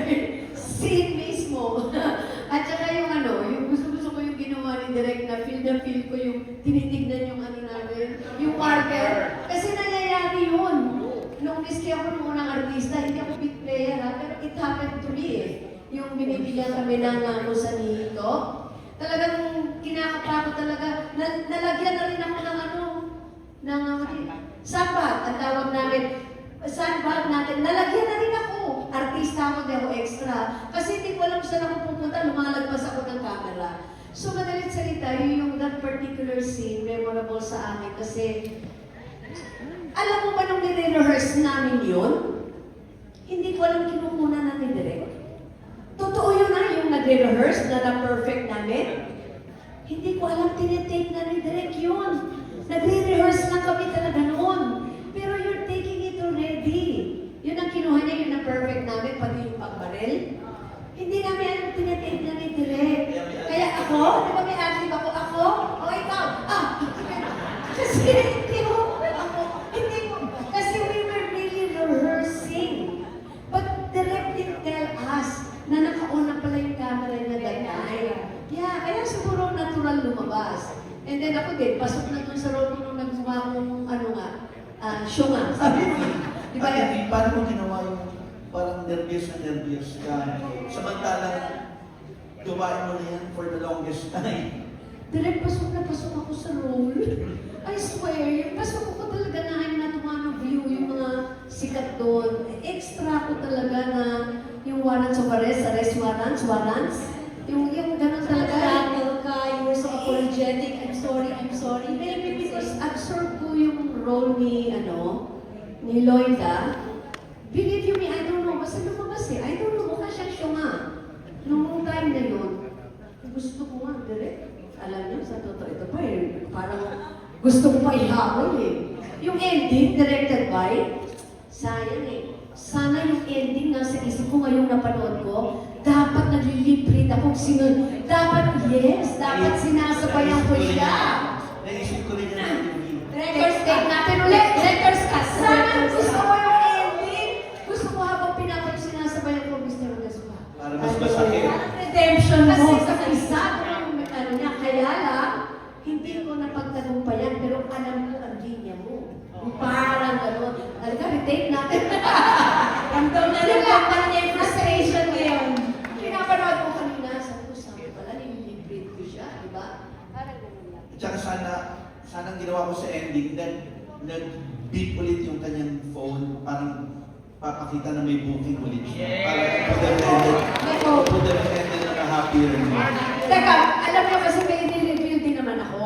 scene mismo. At saka yung gusto ko yung ginawa ni Direk na feel ko yung tinitignan yung namin, yung marker. Kasi nangyayari yun. Nung miski ako nung unang artista, hindi ako beat player pero it happened to me eh. Yung binibigyan kami ng kusanito, talagang kinakapa ko talaga, nalagyan na rin ako ng sandbag, ang tawag namin, sandbag natin, nalagyan na rin ako. Artista ako, di ako extra. Kasi hindi ko alam saan ako pupunta, lumalagpas ako ng camera. So, madalit salita, yung that particular scene, memorable sa amin kasi alam mo ba nung nire-rehearse namin yun? Hindi ko alam kinukunan namin direct. Totoo yun yung nagre-rehearse na na-perfect namin. Hindi ko alam tinitake na ni direct yun. Nagre-rehearse lang kami talaga noon. Pero you're taking it already. Yun ang kinuha niya, yun na perfect namin, pati yung pagbaril. Hindi namin alam tinitake na ni direct. Kaya ako, di ba may active ako? O ikaw? Kasi kasi we were really rehearsing. But direct didn't tell us na naka-on na pala yung camera niya that time. Yeah, kaya siguro natural lumabas. And And then ako din, pasok na dun sa role ko nung nagmukha kong, ano nga, syunga, sabi mo. Di ba yan? Ate, paano mo ginawa yung parang nervyos ka? Samantalang gawain mo na yan for the longest time. Direk, pasok na pasok ako sa role. I swear, yung pasok ko talaga na I'm not one of you, yung mga sikat doon. Extra ko talaga na yung warrants of arrest, warrants. Yung ganun talaga. Rattle ka, you were so apologetic, I'm sorry. Maybe because absorb ko yung role ni Loida. Believe you me, I don't know, basta lumabas eh. I don't know, mukha siyang syunga. Nung time na yun, gusto ko nga, direct. Alam niyo, sa totoo, ito pa eh, parang gusto ko pa ihabol eh. Yung ending, directed by, sayang eh. Sana yung ending nasa isip ko ngayong napanood ko, dapat nag-lip-read akong dapat sinasabayan ko siya. Naisip ko rin yan. Records take natin ulit. Letters ka. Sana gusto ko yung ending. Gusto ko habang pinapag sinasabayan ko, Mr. Gaspar. Para mas masakit. Parang redemption Kasi mo. sa pisado yung niya, kaya lang, hindi ko napagtagumpayan, pero alam ko ang linya mo. Parang gano'n. Talaga, retake natin. Ramdam na lang yung frustration ngayon. Pinapanood ko kanina, sabi ko, sabi pala, nililibreed ko siya, di ba? Parang gano'n lang. Tsaka sana ang ginawa ko sa ending, nag-beep ulit yung kanyang phone, parang papakita na may booking ulit siya. Para put the defendant na happier. Teka, alam mo kasi may i-reveal din naman ako.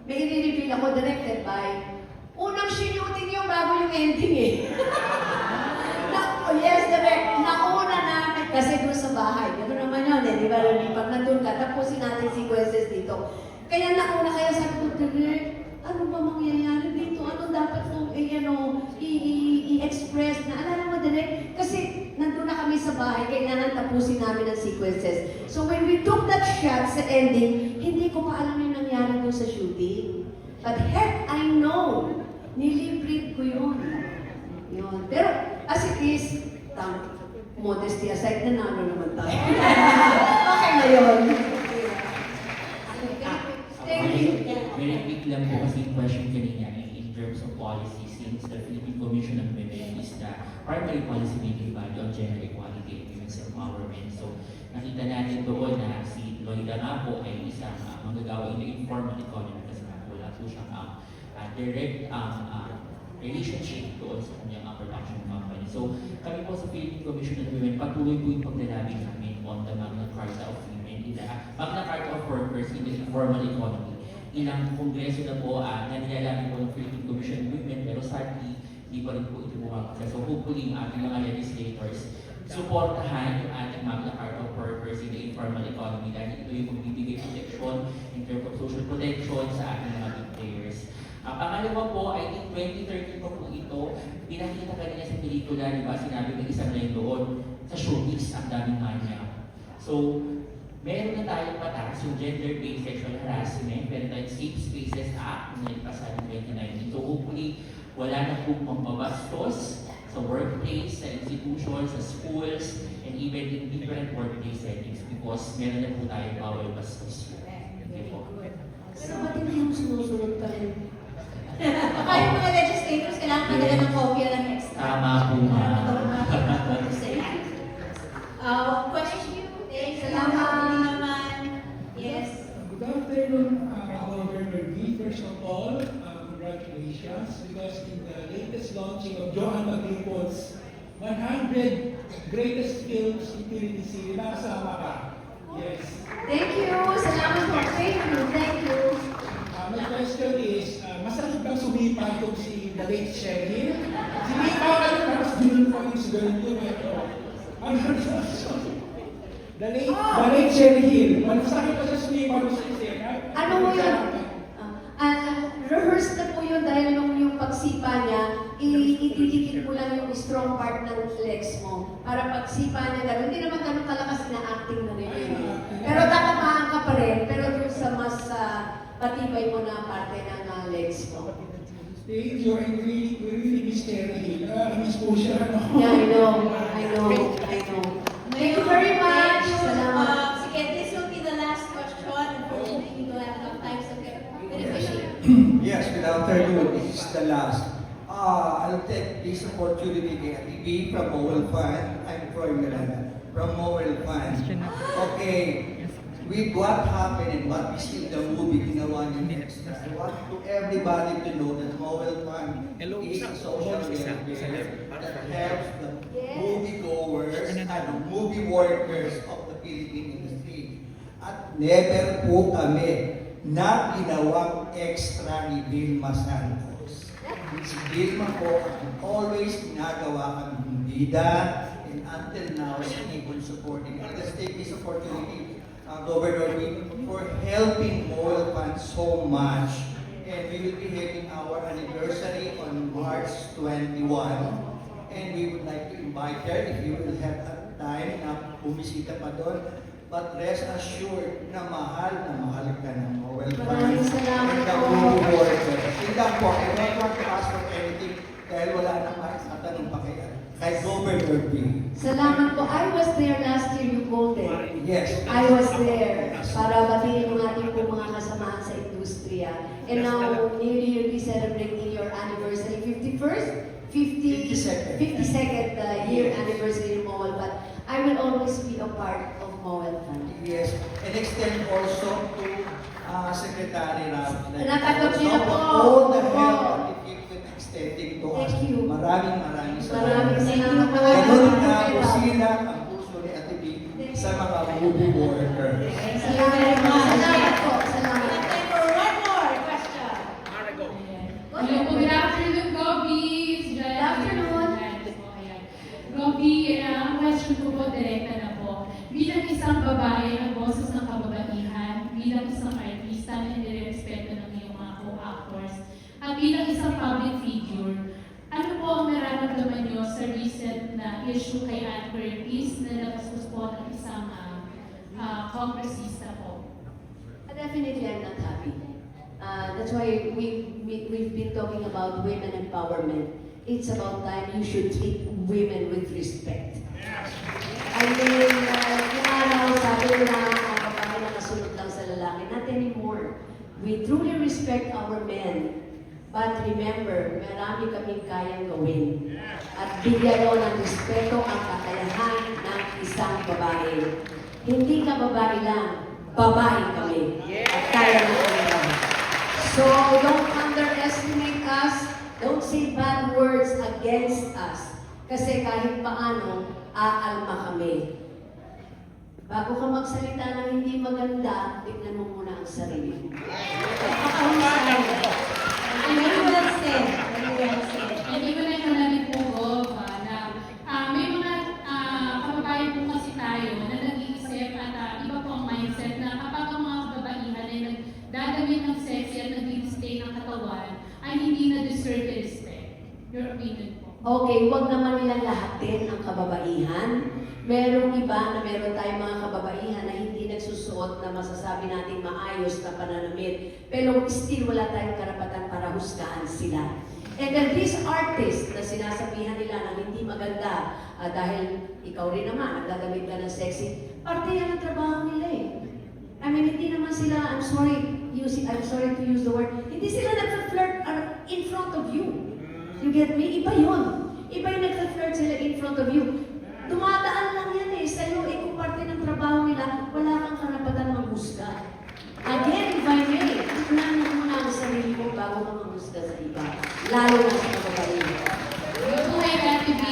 May i-reveal ako directed by unang shooting yung bago yung ending eh. Yes, direct. Nauna namin kasi doon sa bahay. Gano'n naman yun eh, di ba? Pag nandun ka, tapusin natin sequences dito. Kaya nauna, kaya sabi ko, direct, ano ba mangyayari dito? Ano dapat kong i-express na? Alala mo, direct? Kasi nandun na kami sa bahay, kailangan tapusin namin ang sequences. So when we took that shot sa ending, hindi ko pa alam yung nangyari doon sa shooting. But heck, I know, nilibreed ko yun. Yun. Pero as it is, modesty aside, nanalo naman tayo. Okay na yun. Thank you. Very quick lang po kasi yung question kanina in terms of policy, since the Philippine Commission on Women is the primary policy making body on gender equality and women's empowerment. So nakita natin doon na si Loida nga po ay isang manggagawa in the informal economy kasi nga wala po siyang direct relationship doon sa kanyang production company. So kami po sa Philippine Commission on Women, patuloy po yung paglalabing namin on the Magna Carta of Women, Magna Carta of Workers in the informal economy. Ilang kongreso na po na nilalami po ng Philippine Commission on Women, pero sadly, hindi pa rin po ito bumabasa. So hopefully, yung ating mga legislators, supportahan yung ating Magna Carta of Workers in the informal economy dahil ito yung magbibigay protection in terms of social protection sa ating mga big players. Pangalawa po ay in 2013 po ito, pinakita kanina sa pelikula, di ba, sinabi ng isang line doon, sa showbiz, ang daming kanya. So, meron na tayong batas, yung gender-based sexual harassment, meron tayong Safe Spaces Act na nagpasa ng 2019. So hopefully, wala na pong mambabastos sa workplace, sa institutions, sa schools, and even in different workplace settings because meron na po tayong bawal bastos. Thank you po. Pero ba't hindi yung sinusunod pa rin? Baka yung mga legislators, kailangan magdala ng kopya ng extra. Tama po nga. Question? Salamat. Naman. Yes. Good afternoon, Governor V. First of all, congratulations because in the latest launching of Joanne Maglipot's 100 Greatest Films in Philippine Cinema, nakasama ka. Yes. Thank you. Salamat po. Thank you. My question is, masakit bang sumipa itong si the late Sherry? Sumipa ka rin, tapos dinun pa yung sigarin yun. The late Sherry Hill. Masakit pa siya sumipa ko sa isena. Ano mo yun? Rehearse na po yun dahil yung pagsipa niya, ididikit mo lang yung strong part ng legs mo. Para pagsipa niya gano'n. Hindi naman gano'n kalakas na acting na rin yun. Pero tatamaan ka pa rin. Pero dun sa mas patibay mo na parte ng legs mo. Thank you. And we really miss Sherry Hill. Miss po siya. Yeah, I know. Thank you very much. Salamat. Sige, this will be the last question. Unfortunately, we don't have enough time. So, Yes, good afternoon. This is the last. I'll take this opportunity to be from Mowel Fund. I'm Troy Miranda from Mowel Fund. Okay, with what happened and what we see in the movie, ginawa niyo next. I want to everybody to know that Mowel Fund is a social welfare that helps the moviegoers and movie workers of the Philippine industry. At never po kami na ginawang extra ni Vilma Santos. Si Vilma po ang always ginagawa kami bida, and until now, keep on supporting. And let's take this opportunity, Governor Vic, for helping Mowel Fund so much. And we will be having our anniversary on March 21. And we would like to invite her if you will have a time na bumisita pa doon. But rest assured na mahal ka ng Mowel Fund. Maraming salamat And the po. movie workers. Yun lang po, I don't want to ask for anything dahil wala nang makatanong pa kay Governor B. Salamat po. I was there last year, you called it. Yes. I was there para batiin yung ating po mga kasamahan sa industriya. And now, you'll be celebrating your anniversary, 51st? 52nd year anniversary in Mowel Fund. I will always be a part of Mowel Fund. Yes. And extend also to Secretary Ralph. Natanggap niyo na po. All the Opo. help that you keep with extending to us. Thank you. Maraming Maraming salamat. salamat po. Ganun nga po sila ang puso ni Ate B sa mga movie workers. Salamat po. Salamat po. Salamat. Time for one more question. Hello po, good afternoon, Gobi. Good afternoon. Gobi, ang question ko po, direkta na po. Bilang isang babae na boses ng kababaihan, bilang isang artista na nire-respeto ng iyong mga co-actors, at bilang isang public figure, ano po ang nararamdaman niyo sa recent na issue kay Ann Curtis na nabastos po ng isang congressista po? Definitely, I'm not happy. That's why we've been talking about women empowerment. It's about time you should treat women with respect. I mean, yung araw, sabi nila, ang babae nakasunod lang sa lalaki. Not anymore. We truly respect our men. But remember, marami kaming kayang gawin. At bigyan mo ng respeto ang kakayahan ng isang babae. Hindi ka babae lang, babae kami. At kaya natin yan. So, don't underestimate us. Don't say bad words against us. Kasi kahit paano, aalma kami. Bago ka magsalita ng hindi maganda, tignan mo muna ang sarili. Very well said. Very well said. Hindi ko na nalamin po, Gob, na may mga kababayan po kasi tayo na nag-iisip at iba po ang mindset na kapag ang mga kababaihan ay nagdadamit ng sexy at nag-display ng katawan, ay hindi na deserve the respect. Your opinion po. Okay, huwag naman nilang lahatin ang kababaihan. Merong iba na meron tayong mga kababaihan na hindi nagsusuot na masasabi natin maayos na pananamit. Pero still wala tayong karapatan para husgahan sila. And then these artists na sinasabihan nila na hindi maganda dahil ikaw rin naman, nagdadamit ka ng sexy, parte yan ang trabaho nila eh. I mean, hindi naman sila, I'm sorry to use the word, hindi sila nagpa-flirt in front of you. You get me? Iba yun. Iba yung nagpa-flirt sila in front of you. Dumadaan lang yan eh. Sa'yo, kung parte ng trabaho nila, wala kang karapatan manghusga. Again, if I may, tignan mo muna ang sarili mo bago ka manghusga sa iba. Lalo na sa kababaihan. Yung po ay Ate B,